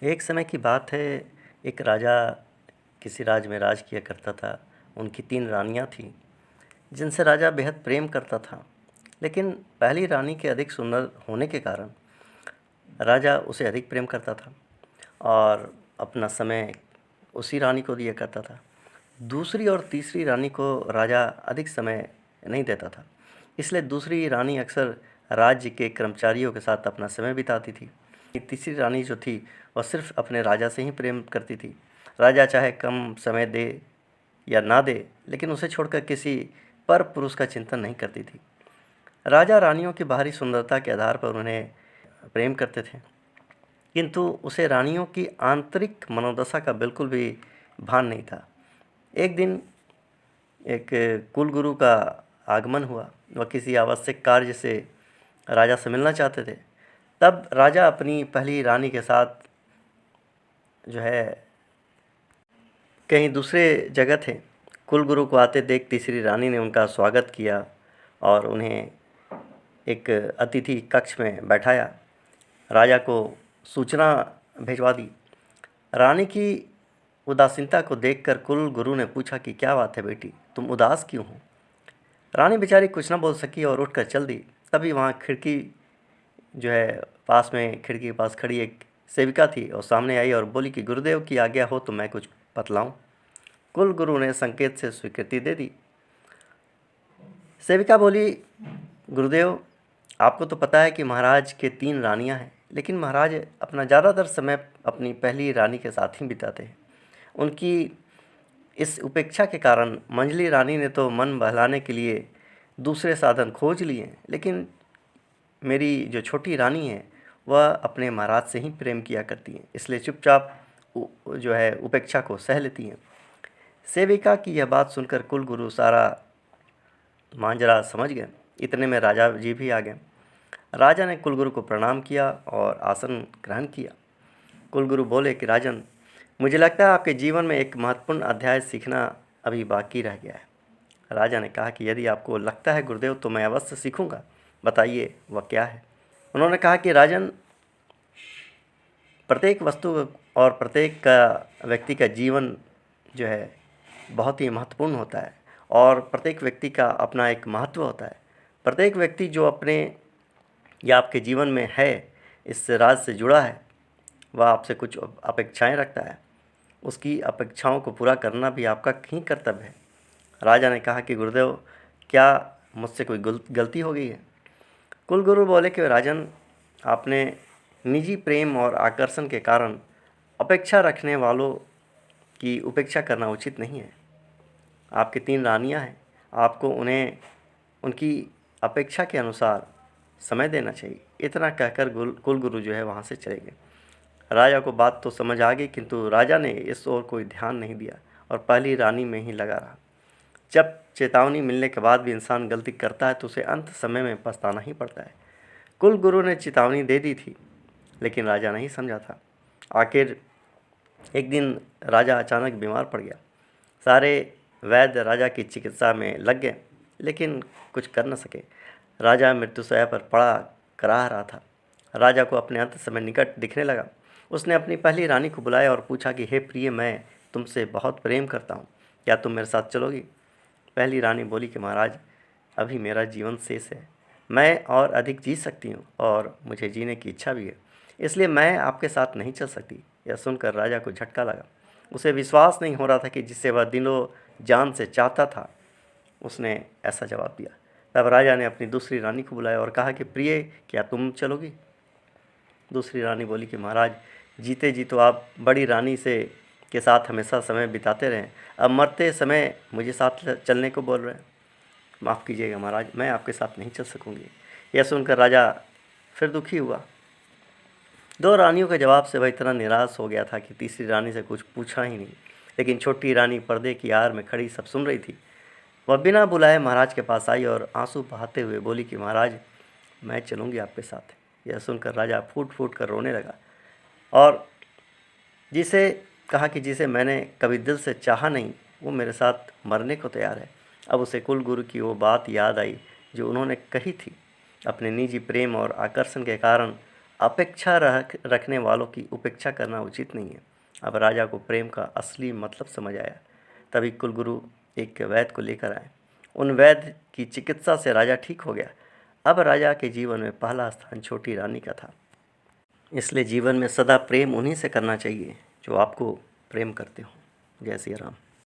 एक समय की बात है। एक राजा किसी राज्य में राज किया करता था। उनकी 3 रानियाँ थीं, जिनसे राजा बेहद प्रेम करता था। लेकिन पहली रानी के अधिक सुंदर होने के कारण राजा उसे अधिक प्रेम करता था और अपना समय उसी रानी को दिया करता था। दूसरी और तीसरी रानी को राजा अधिक समय नहीं देता था, इसलिए दूसरी रानी अक्सर राज्य के कर्मचारियों के साथ अपना समय बिताती थी। तीसरी रानी जो थी, वह सिर्फ अपने राजा से ही प्रेम करती थी। राजा चाहे कम समय दे या ना दे, लेकिन उसे छोड़कर किसी पर पुरुष का चिंतन नहीं करती थी। राजा रानियों की बाहरी सुंदरता के आधार पर उन्हें प्रेम करते थे, किंतु उसे रानियों की आंतरिक मनोदशा का बिल्कुल भी भान नहीं था। एक दिन एक कुलगुरु का आगमन हुआ। वह किसी आवश्यक कार्य से राजा से मिलना चाहते थे। तब राजा अपनी पहली रानी के साथ जो है कहीं दूसरे जगह थे। कुलगुरु को आते देख तीसरी रानी ने उनका स्वागत किया और उन्हें एक अतिथि कक्ष में बैठाया। राजा को सूचना भिजवा दी। रानी की उदासीनता को देखकर कुलगुरु ने पूछा कि क्या बात है बेटी, तुम उदास क्यों हो? रानी बेचारी कुछ न बोल सकी और उठकर चल दी। तभी वहाँ खिड़की जो है पास में खिड़की के पास खड़ी एक सेविका थी और सामने आई और बोली कि गुरुदेव की आज्ञा हो तो मैं कुछ बतलाऊं। कुलगुरु ने संकेत से स्वीकृति दे दी। सेविका बोली, गुरुदेव, आपको तो पता है कि महाराज के 3 रानियां हैं, लेकिन महाराज अपना ज़्यादातर समय अपनी पहली रानी के साथ ही बिताते हैं। उनकी इस उपेक्षा के कारण मंझली रानी ने तो मन बहलाने के लिए दूसरे साधन खोज लिए, लेकिन मेरी जो छोटी रानी है वह अपने महाराज से ही प्रेम किया करती हैं, इसलिए चुपचाप जो है उपेक्षा को सह लेती हैं। सेविका की यह बात सुनकर कुलगुरु सारा मांजरा समझ गए। इतने में राजा जी भी आ गए। राजा ने कुलगुरु को प्रणाम किया और आसन ग्रहण किया। कुलगुरु बोले कि राजन, मुझे लगता है आपके जीवन में एक महत्वपूर्ण अध्याय सीखना अभी बाकी रह गया है। राजा ने कहा कि यदि आपको लगता है गुरुदेव तो मैं अवश्य सीखूंगा, बताइए वह क्या है। उन्होंने कहा कि राजन, प्रत्येक वस्तु और प्रत्येक का व्यक्ति का जीवन जो है बहुत ही महत्वपूर्ण होता है और प्रत्येक व्यक्ति का अपना एक महत्व होता है। प्रत्येक व्यक्ति जो अपने या आपके जीवन में है, इस राज से जुड़ा है, वह आपसे कुछ अपेक्षाएं रखता है। उसकी अपेक्षाओं को पूरा करना भी आपका ही कर्तव्य है। राजा ने कहा कि गुरुदेव, क्या मुझसे कोई गलती हो गई है? कुलगुरु बोले कि राजन, आपने निजी प्रेम और आकर्षण के कारण अपेक्षा रखने वालों की उपेक्षा करना उचित नहीं है। आपकी 3 रानियां हैं, आपको उन्हें उनकी अपेक्षा के अनुसार समय देना चाहिए। इतना कहकर कुलगुरु जो है वहाँ से चले गए। राजा को बात तो समझ आ गई, किंतु राजा ने इस ओर कोई ध्यान नहीं दिया और पहली रानी में ही लगा रहा। जब चेतावनी मिलने के बाद भी इंसान गलती करता है तो उसे अंत समय में पछताना ही पड़ता है। कुलगुरु ने चेतावनी दे दी थी, लेकिन राजा नहीं समझा था। आखिर एक दिन राजा अचानक बीमार पड़ गया। सारे वैद्य राजा की चिकित्सा में लग गए, लेकिन कुछ कर न सके। राजा मृत्युशैया पर पड़ा कराह रहा था। राजा को अपने अंत समय निकट दिखने लगा। उसने अपनी पहली रानी को बुलाया और पूछा कि हे प्रिय, मैं तुमसे बहुत प्रेम करता हूँ, क्या तुम मेरे साथ चलोगी? पहली रानी बोली कि महाराज, अभी मेरा जीवन शेष है, मैं और अधिक जी सकती हूँ और मुझे जीने की इच्छा भी है, इसलिए मैं आपके साथ नहीं चल सकती। यह सुनकर राजा को झटका लगा। उसे विश्वास नहीं हो रहा था कि जिसे वह दिलों जान से चाहता था, उसने ऐसा जवाब दिया। तब राजा ने अपनी दूसरी रानी को बुलाया और कहा कि प्रिय, क्या तुम चलोगी? दूसरी रानी बोली कि महाराज, जीते जी तो आप बड़ी रानी से के साथ हमेशा समय बिताते रहें, अब मरते समय मुझे साथ चलने को बोल रहे हैं। माफ़ कीजिएगा महाराज, मैं आपके साथ नहीं चल सकूंगी। यह सुनकर राजा फिर दुखी हुआ। 2 रानियों के जवाब से वह इतना निराश हो गया था कि तीसरी रानी से कुछ पूछा ही नहीं। लेकिन छोटी रानी पर्दे की आड़ में खड़ी सब सुन रही थी। वह बिना बुलाए महाराज के पास आई और आंसू बहाते हुए बोली कि महाराज, मैं चलूँगी आपके साथ। यह सुनकर राजा फूट फूट कर रोने लगा और जिसे कहा कि जिसे मैंने कभी दिल से चाहा नहीं, वो मेरे साथ मरने को तैयार है। अब उसे कुलगुरु की वो बात याद आई जो उन्होंने कही थी, अपने निजी प्रेम और आकर्षण के कारण अपेक्षा रखने वालों की उपेक्षा करना उचित नहीं है। अब राजा को प्रेम का असली मतलब समझ आया। तभी कुलगुरु एक वैद्य को लेकर आए। उन वैद्य की चिकित्सा से राजा ठीक हो गया। अब राजा के जीवन में पहला स्थान छोटी रानी का था। इसलिए जीवन में सदा प्रेम उन्हीं से करना चाहिए जो आपको प्रेम करते हो। जय श्री राम।